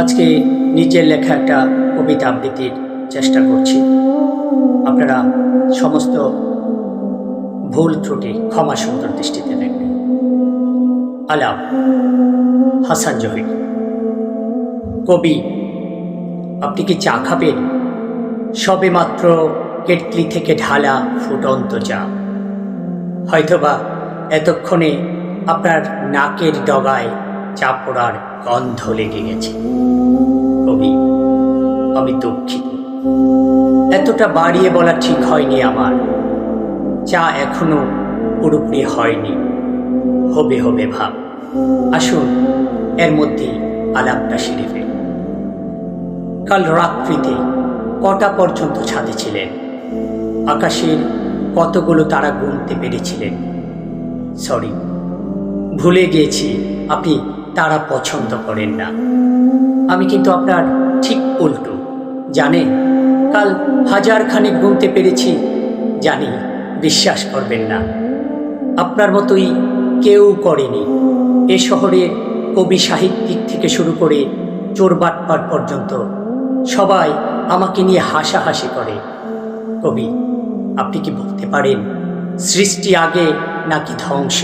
আজকে নিজের লেখা একটা কবিতা আবৃত্তির চেষ্টা করছি। আপনারা সমস্ত ভুল ত্রুটি ক্ষমা সুন্দর দৃষ্টিতে দেখবেন। আলাপ, হাসান জহির। কবি, আপনি কি চা খাবেন? সবে মাত্র কেটলি থেকে ঢালা ফুটন্ত চা। হয়তোবা এতক্ষণে আপনার নাকের ডগায় চা পড়ার গন্ধ লেগে গেছে। কবি, আমি দুঃখিত, এতটা বাড়িয়ে বলা ঠিক হয়নি আমার। চা এখনো পুরোপুরি হয়নি, হবে হবে ভাব। আসুন এর মধ্যে আলাপটা সেরে ফেলি। কাল রাত্রিতে কটা পর্যন্ত ছাদে ছিলেন? আকাশের কতগুলো তারা গুনতে পেরেছিলেন? সরি, ভুলে গিয়েছি আপনি তারা পছন্দ করেন না। আমি কিন্তু আপনার ঠিক উল্টো। জানেন, কাল 1000 খানেক গুনতে পেরেছি। জানি বিশ্বাস করবেন না, আপনার মতোই কেউ করেনি। এ শহরের কবি সাহিত্যিক থেকে শুরু করে চোরবাটপার পর্যন্ত সবাই আমাকে নিয়ে হাসাহাসি করে। কবি, আপনি কি বলতে পারেন সৃষ্টি আগে নাকি ধ্বংস?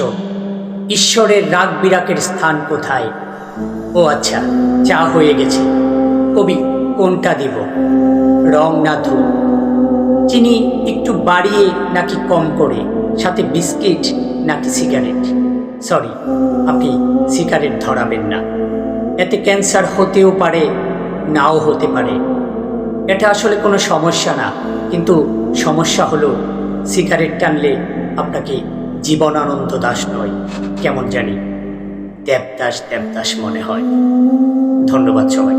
ঈশ্বরের রাগ বিরাগের স্থান কোথায়? ও আচ্ছা, চা হয়ে গেছে। কবি, কোনটা দিব? রং না ধূপ? চিনি একটু বাড়িয়ে নাকি কম করে? সাথে বিস্কিট নাকি সিগারেট? সরি, আপনি সিগারেট ধরাবেন না। এতে ক্যান্সার হতেও পারে, নাও হতে পারে। এটা আসলে কোনো সমস্যা না, কিন্তু সমস্যা হলো সিগারেট টানলে আপনাকে জীবনানন্দ দাশ নয়, কেমন জানি দেবদাস দেবদাস মনে হয়। ধন্যবাদ সবাই।